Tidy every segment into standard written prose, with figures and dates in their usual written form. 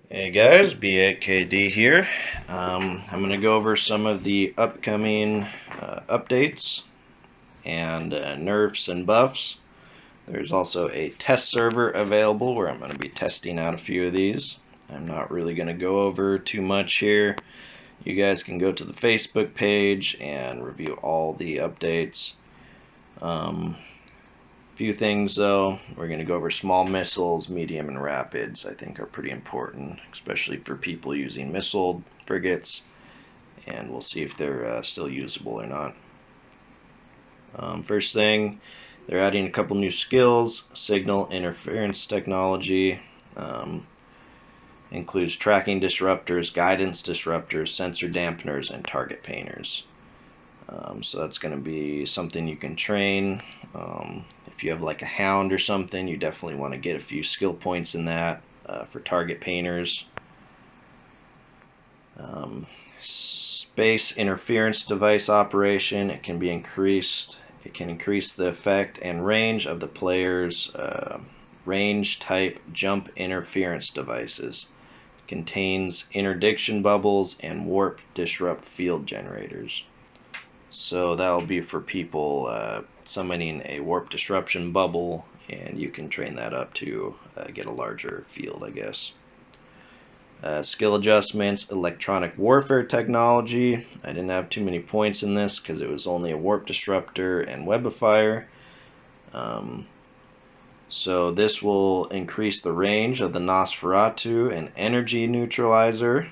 Hey guys, B8KD here. I'm going to go over some of the upcoming updates and nerfs and buffs. There's also a test server available where I'm going to be testing out a few of these. I'm not really going to go over too much here. You guys can go to the Facebook page and review all the updates. Few things though, we're going to go over small missiles, medium, and rapids. I think are pretty important, especially for people using missile frigates, and we'll see if they're still usable or not. First thing, they're adding a couple new skills. Signal interference technology includes tracking disruptors, guidance disruptors, sensor dampeners, and target painters. So that's going to be something you can train. If you have like a hound or something, you definitely want to get a few skill points in that for target painters. Space interference device operation, it can be increased. It can increase the effect and range of the player's range type jump interference devices. It contains interdiction bubbles and warp disrupt field generators. So that'll be for people summoning a warp disruption bubble, and you can train that up to get a larger field, I guess. Skill adjustments, electronic warfare technology. I didn't have too many points in this because it was only a warp disruptor and webifier. So this will increase the range of the Nosferatu and energy neutralizer.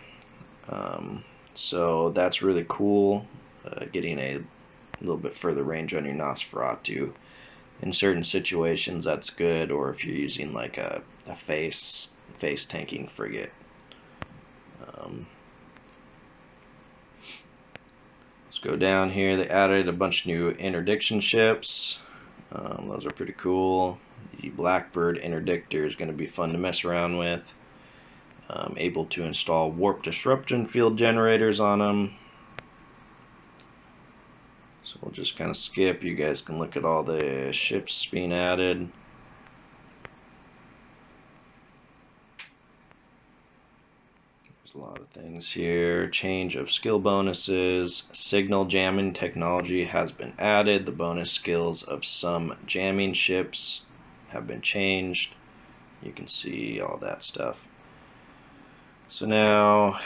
So that's really cool. Getting a little bit further range on your Nosferatu. In certain situations that's good, or if you're using like a face tanking frigate. Let's go down here. They added a bunch of new interdiction ships. Those are pretty cool. The Blackbird interdictor is going to be fun to mess around with. Able to install warp disruption field generators on them. So we'll just kind of skip. You guys can look at all the ships being added. There's a lot of things here. Change of skill bonuses. Signal jamming technology has been added. The bonus skills of some jamming ships have been changed. You can see all that stuff. So now,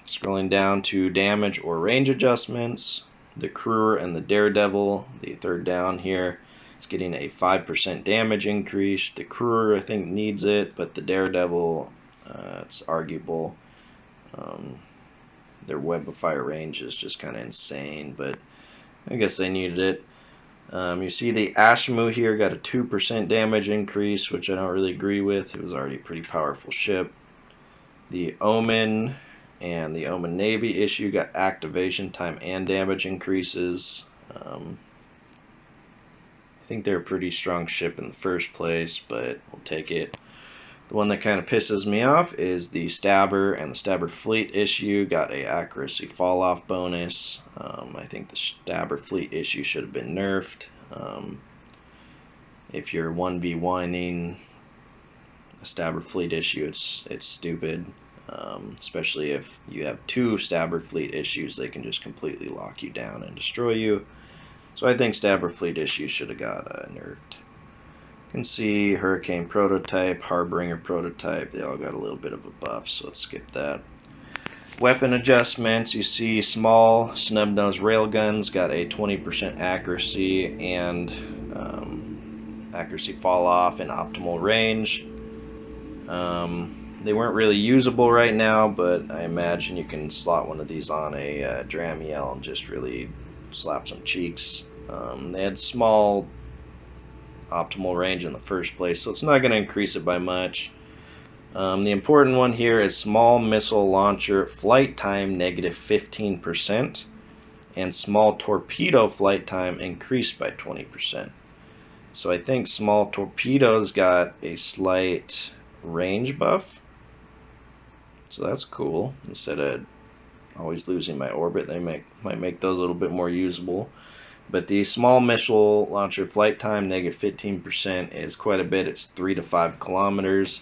scrolling down to damage or range adjustments, the Crewer and the Daredevil, the third down here, is getting a 5% damage increase. The Crewer, I think, needs it, but the Daredevil, it's arguable. Their webifier range is just kind of insane, but I guess they needed it. You see the Ashmu here got a 2% damage increase, which I don't really agree with. It was already a pretty powerful ship. The Omen and the Omen Navy issue got activation time and damage increases. I think they're a pretty strong ship in the first place, but we'll take it. The one that kind of pisses me off is the Stabber and the Stabber Fleet issue got a accuracy fall off bonus. I think the Stabber Fleet issue should have been nerfed. If you're 1v1ing a Stabber Fleet issue, it's stupid. Especially if you have two Stabber Fleet issues, they can just completely lock you down and destroy you. So I think Stabber Fleet issues should have got nerfed. You can see Hurricane Prototype, Harbinger Prototype, they all got a little bit of a buff, so let's skip that. Weapon adjustments, you see small snub-nosed railguns got a 20% accuracy and accuracy fall off and optimal range. They weren't really usable right now, but I imagine you can slot one of these on a Dramiel and just really slap some cheeks. They had small optimal range in the first place, so it's not going to increase it by much. The important one here is small missile launcher flight time negative 15% and small torpedo flight time increased by 20%. So I think small torpedoes got a slight range buff, so that's cool. Instead of always losing my orbit, they might make those a little bit more usable. But the small missile launcher flight time negative 15% is quite a bit. It's 3 to 5 kilometers.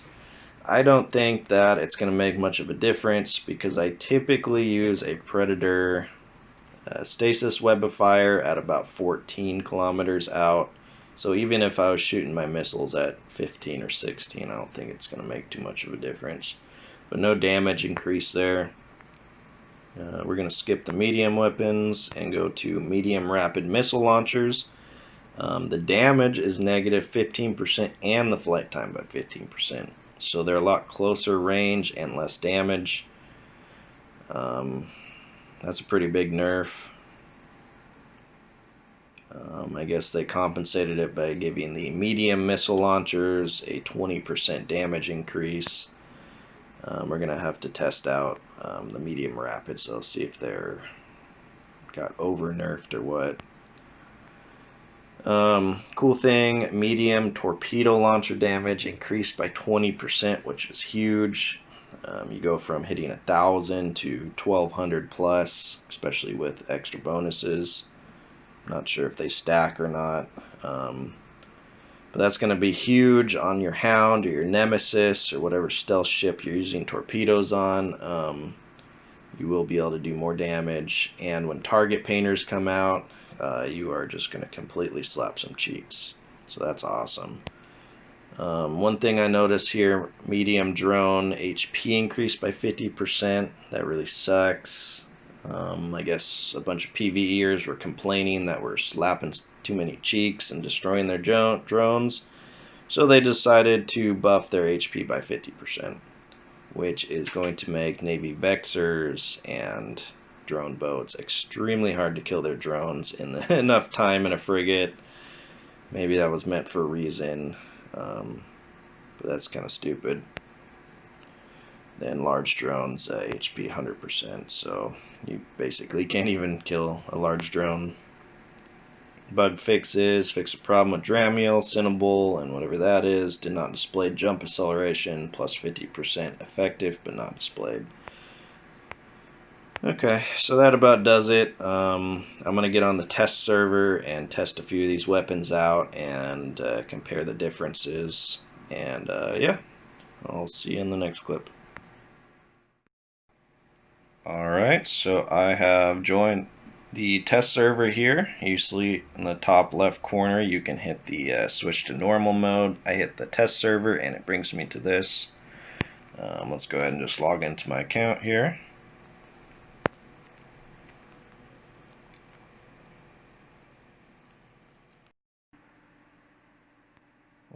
I don't think that it's going to make much of a difference because I typically use a Predator stasis web of fire at about 14 kilometers out. So even if I was shooting my missiles at 15 or 16, I don't think it's going to make too much of a difference. But no damage increase there. We're going to skip the medium weapons and go to medium rapid missile launchers. The damage is negative 15% and the flight time by 15%. So they're a lot closer range and less damage. That's a pretty big nerf. I guess they compensated it by giving the medium missile launchers a 20% damage increase. We're going to have to test out the medium rapids, so see if they're got over nerfed or what. Cool thing, medium torpedo launcher damage increased by 20%, which is huge. You go from hitting 1,000 to 1,200 plus, especially with extra bonuses. Not sure if they stack or not. But that's going to be huge on your Hound or your Nemesis or whatever stealth ship you're using torpedoes on. You will be able to do more damage. And when target painters come out, you are just going to completely slap some cheeks. So that's awesome. One thing I noticed here, medium drone HP increased by 50%. That really sucks. I guess a bunch of PvEers were complaining that we're slapping too many cheeks and destroying their drones. So they decided to buff their HP by 50%, which is going to make Navy Vexers and drone boats extremely hard to kill their drones in enough time in a frigate. Maybe that was meant for a reason, but that's kind of stupid. Then large drones, HP 100%, so you basically can't even kill a large drone. Bug fixes: fix a problem with Dramiel, Cinnable, and whatever that is. Did not display jump acceleration, plus 50% effective, but not displayed. Okay, so that about does it. I'm going to get on the test server and test a few of these weapons out and compare the differences. And yeah, I'll see you in the next clip. Alright, so I have joined the test server here. Usually in the top left corner you can hit the switch to normal mode. I hit the test server and it brings me to this. Let's go ahead and just log into my account here.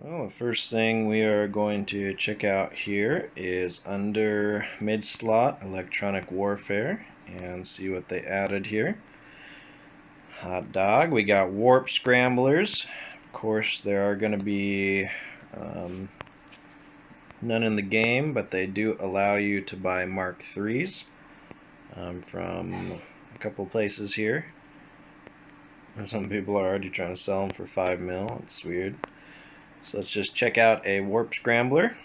Well, the first thing we are going to check out here is under mid-slot electronic warfare and see what they added here. Hot dog, we got warp scramblers. Of course, there are going to be none in the game, but they do allow you to buy Mark IIIs from a couple places here. And some people are already trying to sell them for 5 mil. It's weird. So let's just check out a warp scrambler.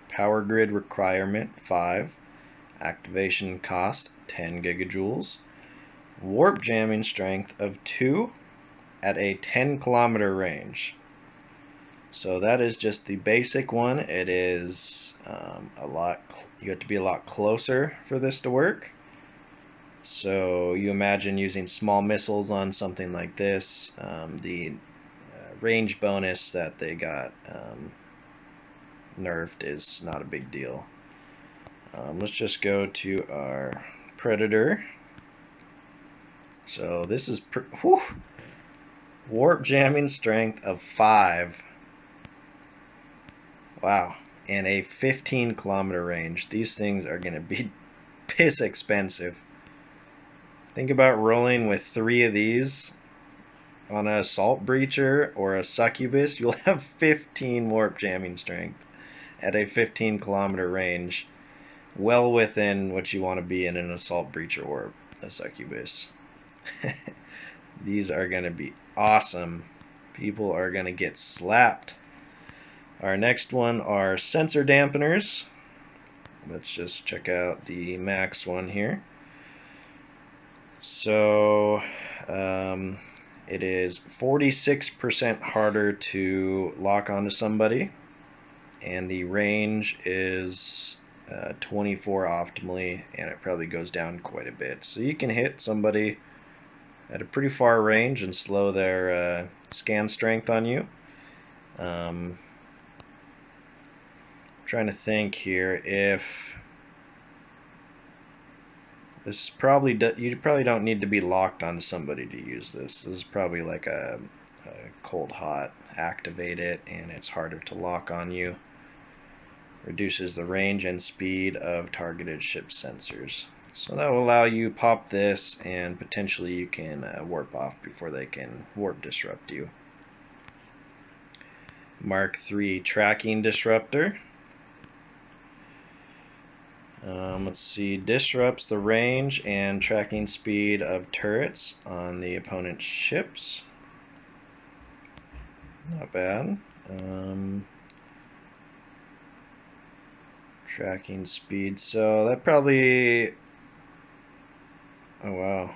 Power grid requirement 5. Activation cost 10 gigajoules. Warp jamming strength of 2 at a 10-kilometer range. So that is just the basic one. It is you have to be a lot closer for this to work. So you imagine using small missiles on something like this. The range bonus that they got nerfed is not a big deal. Let's just go to our Predator. So this is warp jamming strength of 5. Wow, and a 15-kilometer range. These things are going to be piss expensive. Think about rolling with 3 of these on an assault breacher or a succubus. You'll have 15 warp jamming strength at a 15-kilometer range, well within what you want to be in an assault breacher or a succubus. These are going to be awesome. People are going to get slapped. Our next one are sensor dampeners. Let's just check out the max one here. So it is 46% harder to lock onto somebody, and the range is 24 optimally, and it probably goes down quite a bit. So you can hit somebody at a pretty far range and slow their scan strength on you. Trying to think here if this probably you probably don't need to be locked onto somebody to use this. This is probably like a cold hot activate it, and it's harder to lock on you. Reduces the range and speed of targeted ship sensors. So that will allow you pop this, and potentially you can warp off before they can warp disrupt you. Mark III tracking disruptor. Let's see, disrupts the range and tracking speed of turrets on the opponent's ships. Not bad. Tracking speed, so that probably, oh wow,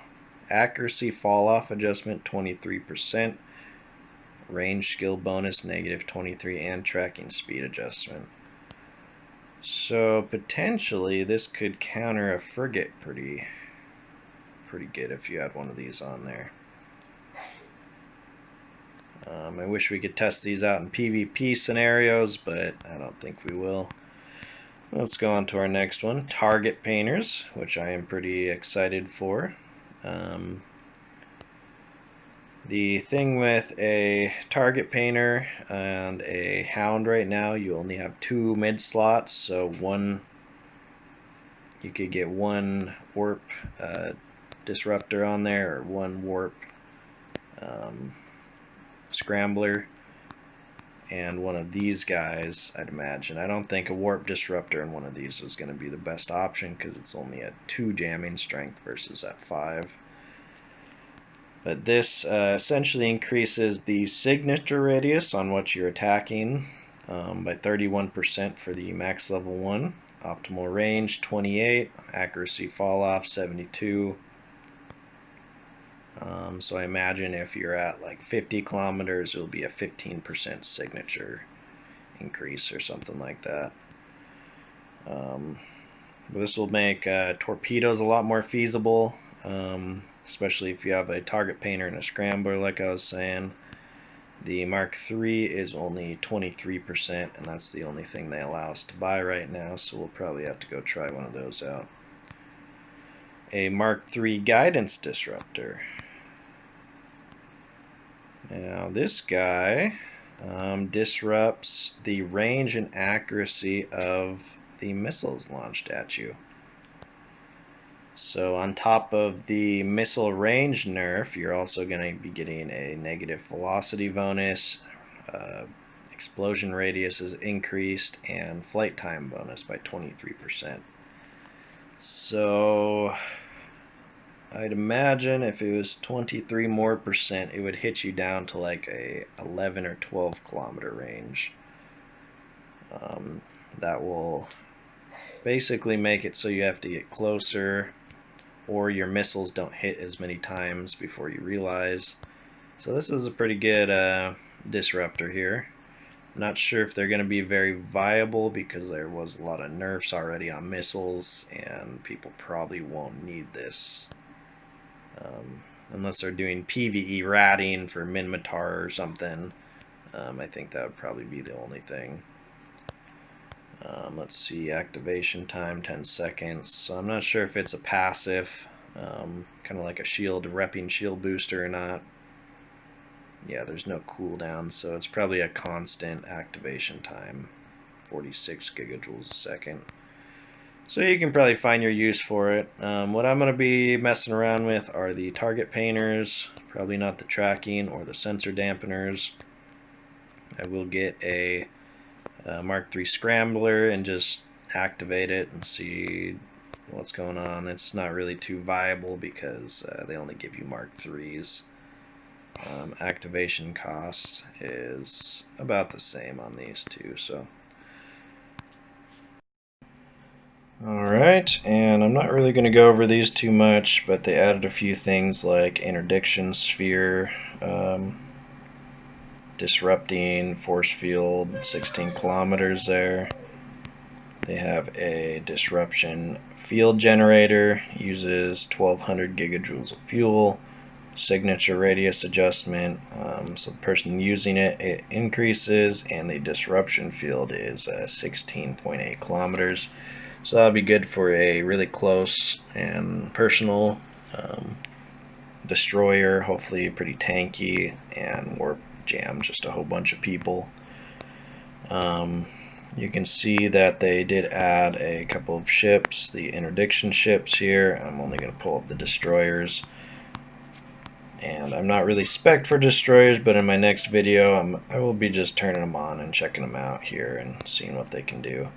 accuracy fall off adjustment 23%, range skill bonus -23, and tracking speed adjustment. So potentially this could counter a frigate pretty good if you had one of these on there. I wish we could test these out in PvP scenarios, but I don't think we will. Let's go on to our next one, target painters, which I am pretty excited for. The thing with a target painter and a hound right now, you only have 2 mid slots, so you could get 1 warp disruptor on there, or 1 warp scrambler, and one of these guys, I'd imagine. I don't think a warp disruptor in one of these is going to be the best option because it's only at 2 jamming strength versus at 5. But this essentially increases the signature radius on what you're attacking by 31% for the max level 1. Optimal range 28, accuracy fall off 72. So I imagine if you're at like 50 kilometers, it'll be a 15% signature increase or something like that. This will make torpedoes a lot more feasible, especially if you have a target painter and a scrambler, like I was saying. The Mark III is only 23%, and that's the only thing they allow us to buy right now, so we'll probably have to go try one of those out. A Mark III guidance disruptor. Now this guy disrupts the range and accuracy of the missiles launched at you. So on top of the missile range nerf, you're also going to be getting a negative velocity bonus, explosion radius is increased, and flight time bonus by 23%. So I'd imagine if it was 23 more percent, it would hit you down to like a 11 or 12 kilometer range. That will basically make it so you have to get closer, or your missiles don't hit as many times before you realize. So this is a pretty good disruptor here. I'm not sure if they're going to be very viable because there was a lot of nerfs already on missiles, and people probably won't need this. Unless they're doing PvE ratting for Minmatar or something. I think that would probably be the only thing. Let's see, activation time 10 seconds. So I'm not sure if it's a passive, kind of like a repping shield booster or not. Yeah, there's no cooldown, so it's probably a constant activation time, 46 gigajoules a second. So you can probably find your use for it. What I'm going to be messing around with are the target painters, probably not the tracking or the sensor dampeners. I will get a Mark III Scrambler and just activate it and see what's going on. It's not really too viable because they only give you Mark IIIs. Activation cost is about the same on these two. So, alright, and I'm not really going to go over these too much, but they added a few things like interdiction sphere, disrupting force field 16 kilometers there. They have a disruption field generator, uses 1200 gigajoules of fuel. Signature radius adjustment, so the person using it increases, and the disruption field is 16.8 kilometers. So that'll be good for a really close and personal destroyer, hopefully pretty tanky, and warp jam just a whole bunch of people. You can see that they did add a couple of ships, the interdiction ships here. I'm only going to pull up the destroyers. And I'm not really spec'd for destroyers, but in my next video I will be just turning them on and checking them out here and seeing what they can do.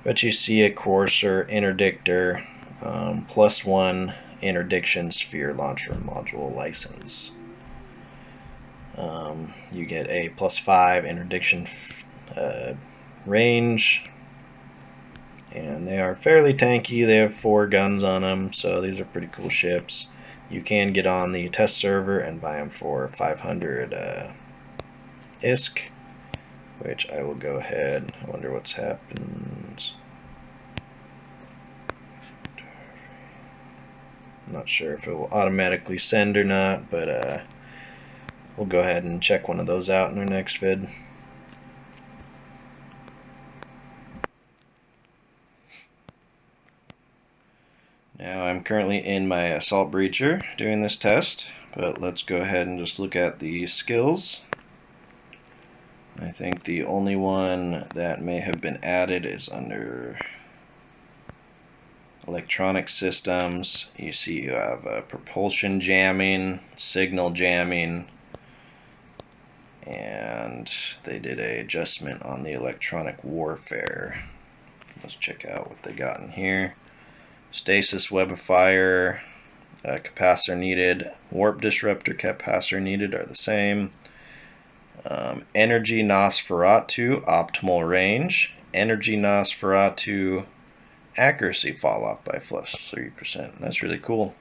But you see a courser, interdictor, +1 interdiction sphere launcher module license. You get a +5 interdiction range, and they are fairly tanky. They have 4 guns on them, so these are pretty cool ships. You can get on the test server and buy them for 500 ISK, which I will go ahead. I wonder what's happened. I'm not sure if it will automatically send or not, but we'll go ahead and check one of those out in our next vid. Now I'm currently in my assault breacher doing this test, but let's go ahead and just look at the skills. I think the only one that may have been added is under electronic systems. You see you have propulsion jamming, signal jamming, and they did an adjustment on the electronic warfare. Let's check out what they got in here. Stasis web of fire, capacitor needed, warp disruptor capacitor needed are the same. Energy Nosferatu optimal range, energy Nosferatu accuracy fall off by +3%. That's really cool.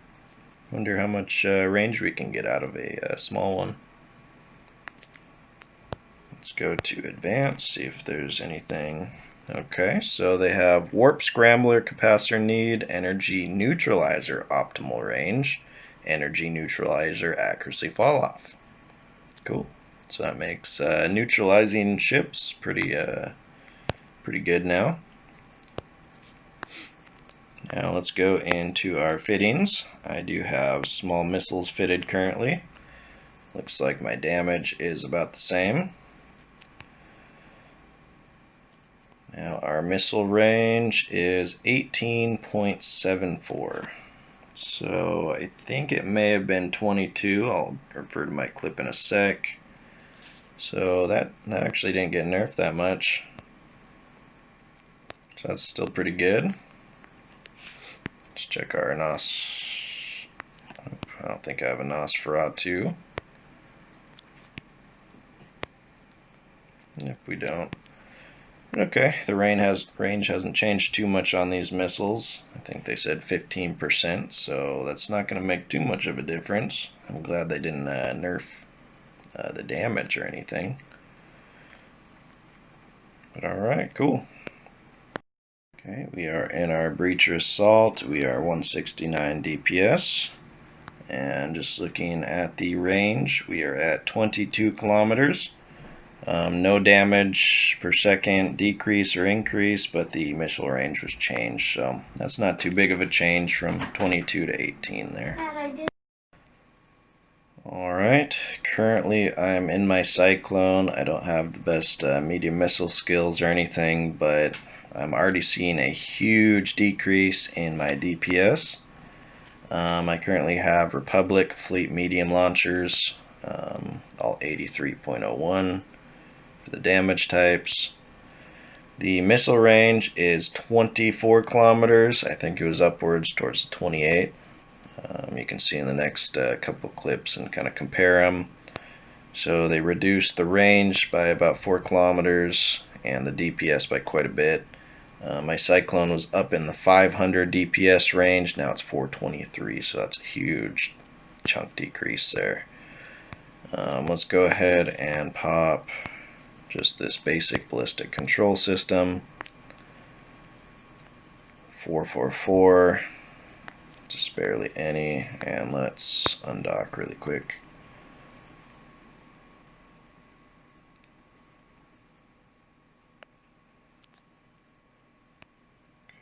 Wonder how much range we can get out of a small one. Let's go to advanced, see if there's anything. Okay, so they have warp scrambler capacitor need, energy neutralizer optimal range, energy neutralizer accuracy fall off. Cool. So that makes neutralizing ships pretty good now. Now let's go into our fittings. I do have small missiles fitted currently. Looks like my damage is about the same. Now our missile range is 18.74. So I think it may have been 22. I'll refer to my clip in a sec. So that actually didn't get nerfed that much. So that's still pretty good. Let's check our NOS. I don't think I have a Nosferatu. If we don't. Okay, the range hasn't changed too much on these missiles. I think they said 15%, so that's not going to make too much of a difference. I'm glad they didn't nerf the damage or anything. But alright, cool. Okay, we are in our breacher assault. We are 169 DPS. And just looking at the range, we are at 22 kilometers. No damage per second decrease or increase, but the missile range was changed, so that's not too big of a change from 22 to 18 there. Alright, currently I'm in my Cyclone. I don't have the best medium missile skills or anything, but I'm already seeing a huge decrease in my DPS. I currently have Republic Fleet medium launchers, all 83.01. For the damage types. The missile range is 24 kilometers. I think it was upwards towards the 28. You can see in the next couple clips and kind of compare them. So they reduced the range by about 4 kilometers and the DPS by quite a bit. My Cyclone was up in the 500 DPS range. Now it's 423, so that's a huge chunk decrease there. Let's go ahead and pop just this basic ballistic control system. 444, just barely any, and let's undock really quick.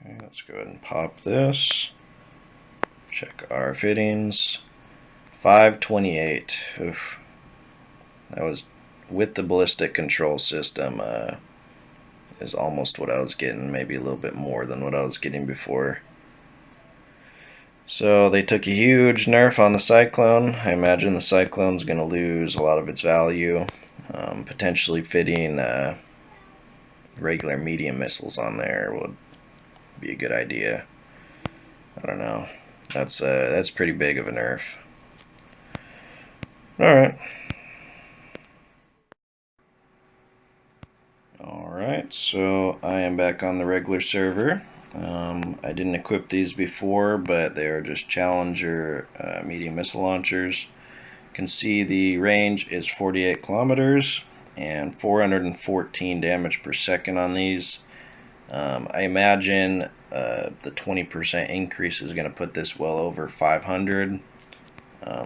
Okay, let's go ahead and pop this. Check our fittings. 528. Oof. That was with the ballistic control system. Is almost what I was getting, maybe a little bit more than what I was getting before. So they took a huge nerf on the Cyclone. I imagine the Cyclone's going to lose a lot of its value. Potentially fitting regular medium missiles on there would be a good idea. I don't know. That's pretty big of a nerf. Alright. Alright, so I am back on the regular server. I didn't equip these before, but they are just Challenger medium missile launchers. You can see the range is 48 kilometers and 414 damage per second on these. I imagine the 20% increase is going to put this well over 500.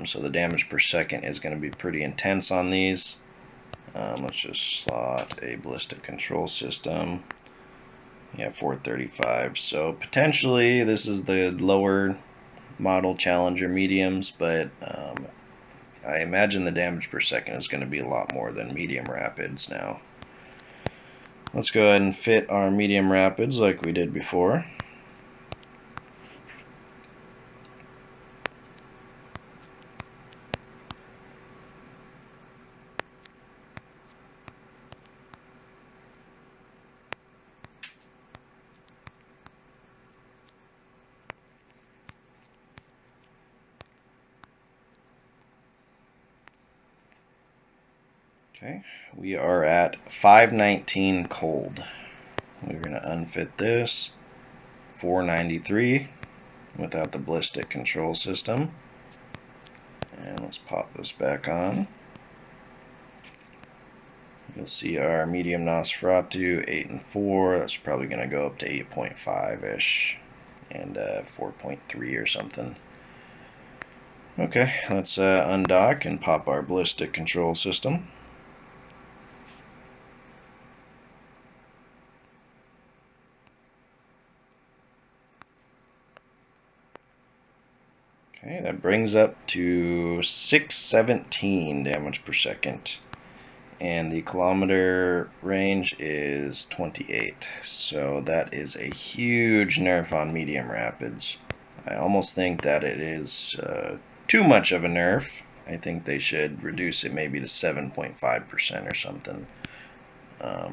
So the damage per second is going to be pretty intense on these. Let's just slot a ballistic control system. Yeah, 435. So potentially this is the lower model Challenger mediums, but I imagine the damage per second is going to be a lot more than medium rapids now. Let's go ahead and fit our medium rapids like we did before. Okay, we are at 519 cold. We're going to unfit this. 493 without the ballistic control system. And let's pop this back on. You'll see our medium Nosferatu 8 and 4. That's probably going to go up to 8.5-ish and 4.3 or something. Okay, let's undock and pop our ballistic control system. Okay, that brings up to 617 damage per second. And the kilometer range is 28. So that is a huge nerf on medium rapids. I almost think that it is too much of a nerf. I think they should reduce it maybe to 7.5% or something. I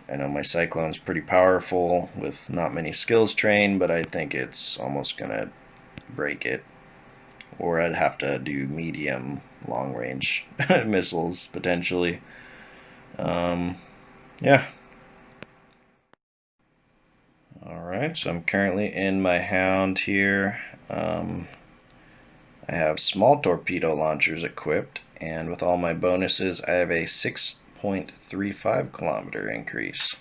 know my Cyclone's pretty powerful with not many skills trained, but I think it's almost going to break it. Or I'd have to do medium long range missiles potentially. Yeah. Alright, so I'm currently in my Hound here. I have small torpedo launchers equipped, and with all my bonuses I have a 6.35 kilometer increase.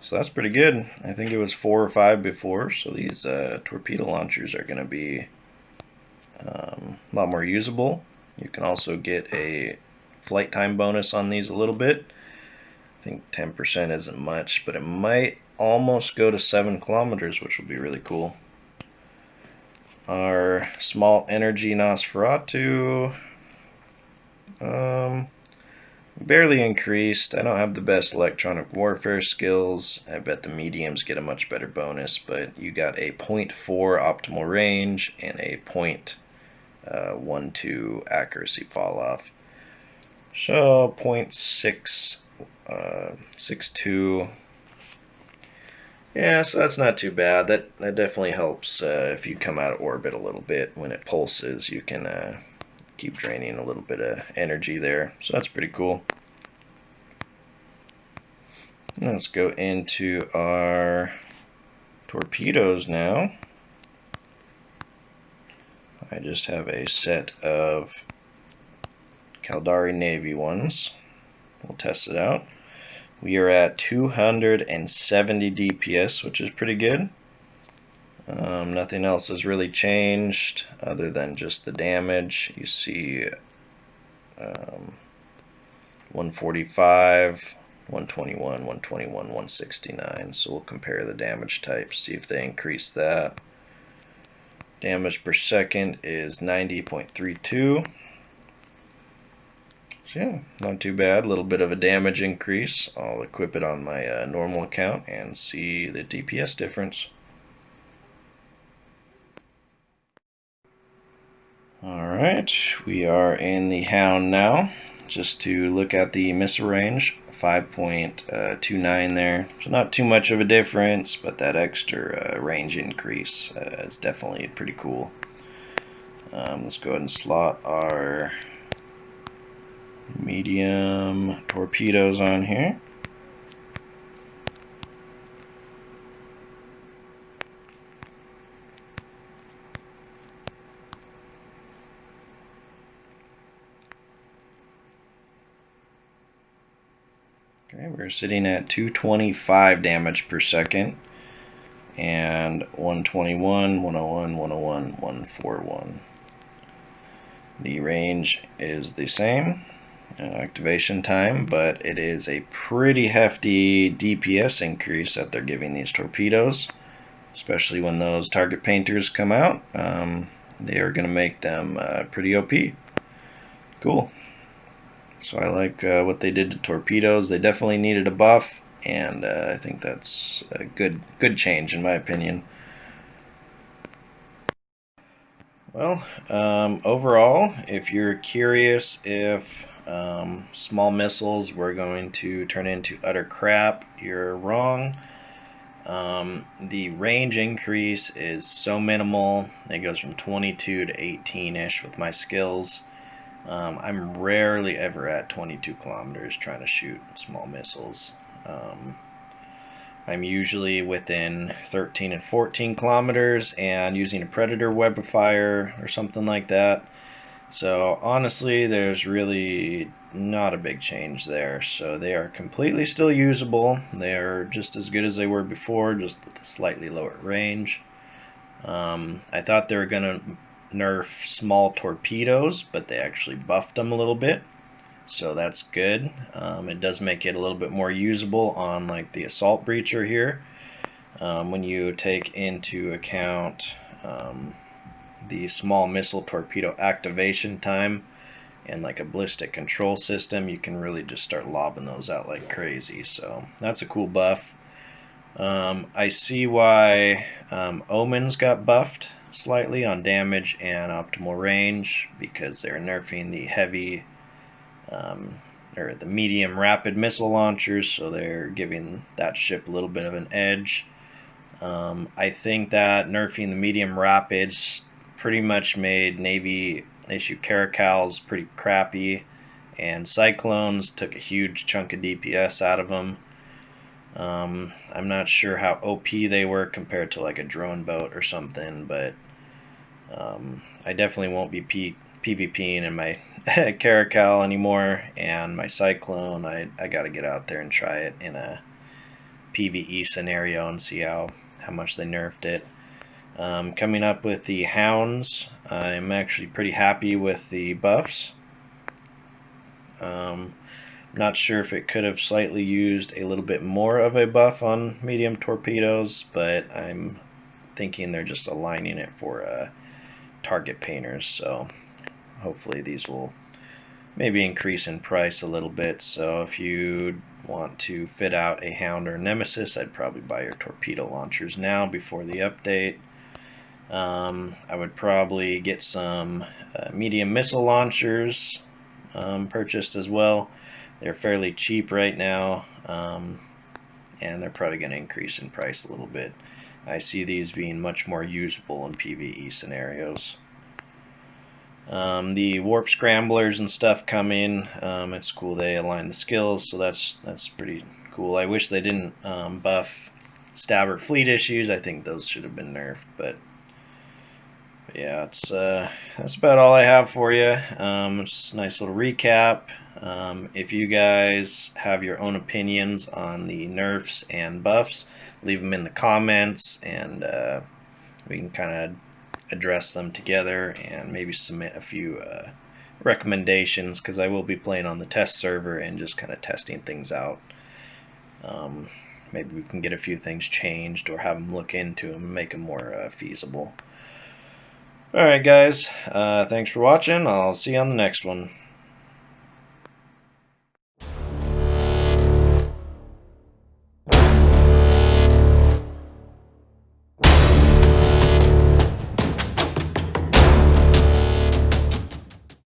So that's pretty good. I think it was 4 or 5 before, so these torpedo launchers are going to be a lot more usable. You can also get a flight time bonus on these a little bit. I think 10% isn't much, but it might almost go to 7 kilometers, which will be really cool. Our small energy Nosferatu barely increased. I don't have the best electronic warfare skills. I bet the mediums get a much better bonus, but you got a 0.4 optimal range and a 0.12 accuracy fall off. So 0.662. Yeah, so that's not too bad. That definitely helps if you come out of orbit a little bit. When it pulses, you can keep draining a little bit of energy there. So that's pretty cool. Let's go into our torpedoes now. I just have a set of Caldari Navy ones. We'll test it out. We are at 270 DPS, which is pretty good. Nothing else has really changed other than just the damage. You see 145, 121, 121, 169. So we'll compare the damage types, see if they increase that. Damage per second is 90.32. So yeah, not too bad. A little bit of a damage increase. I'll equip it on my normal account and see the DPS difference. Alright, we are in the Hound now. Just to look at the missile range, 5.29 there. So not too much of a difference, but that extra range increase is definitely pretty cool. Let's go ahead and slot our medium torpedoes on here. Okay, we're sitting at 225 damage per second and 121, 101, 101, 141. The range is the same. Activation time, but it is a pretty hefty DPS increase that they're giving these torpedoes, especially when those target painters come out. They are going to make them pretty OP. Cool. So I like what they did to torpedoes. They definitely needed a buff, and I think that's a good change in my opinion. Well, overall, if you're curious if small missiles were going to turn into utter crap, you're wrong. The range increase is so minimal. It goes from 22 to 18-ish with my skills. I'm rarely ever at 22 kilometers trying to shoot small missiles. I'm usually within 13 and 14 kilometers and using a Predator web of fire or something like that. So honestly, there's really not a big change there. So they are completely still usable. They are just as good as they were before, just with a slightly lower range. I thought they were going to nerf small torpedoes, but they actually buffed them a little bit. So that's good. It does make it a little bit more usable on like the assault breacher here. When you take into account the small missile torpedo activation time and like a ballistic control system, you can really just start lobbing those out like crazy. So that's a cool buff. I see why Omens got buffed slightly on damage and optimal range because they're nerfing the heavy or the medium rapid missile launchers, so they're giving that ship a little bit of an edge. I think that nerfing the medium rapids pretty much made Navy issue Caracals pretty crappy, and Cyclones took a huge chunk of DPS out of them. I'm not sure how OP they were compared to like a drone boat or something, but I definitely won't be PvPing in my Caracal anymore, and my Cyclone, I gotta get out there and try it in a PvE scenario and see how much they nerfed it. Coming up with the Hounds, I'm actually pretty happy with the buffs. Not sure if it could have slightly used a little bit more of a buff on medium torpedoes, but I'm thinking they're just aligning it for target painters, so hopefully these will maybe increase in price a little bit. So if you want to fit out a Hound or Nemesis, I'd probably buy your torpedo launchers now before the update. I would probably get some medium missile launchers purchased as well. They're fairly cheap right now, and they're probably going to increase in price a little bit. I see these being much more usable in PvE scenarios. The warp scramblers and stuff come in. It's cool they align the skills, so that's pretty cool. I wish they didn't buff stabber fleet issues. I think those should have been nerfed, but But yeah, it's that's about all I have for you. Just a nice little recap. If you guys have your own opinions on the nerfs and buffs, leave them in the comments, and we can kind of address them together and maybe submit a few recommendations, because I will be playing on the test server and just kind of testing things out. Maybe we can get a few things changed or have them look into them and make them more feasible. Alright guys, thanks for watching. I'll see you on the next one.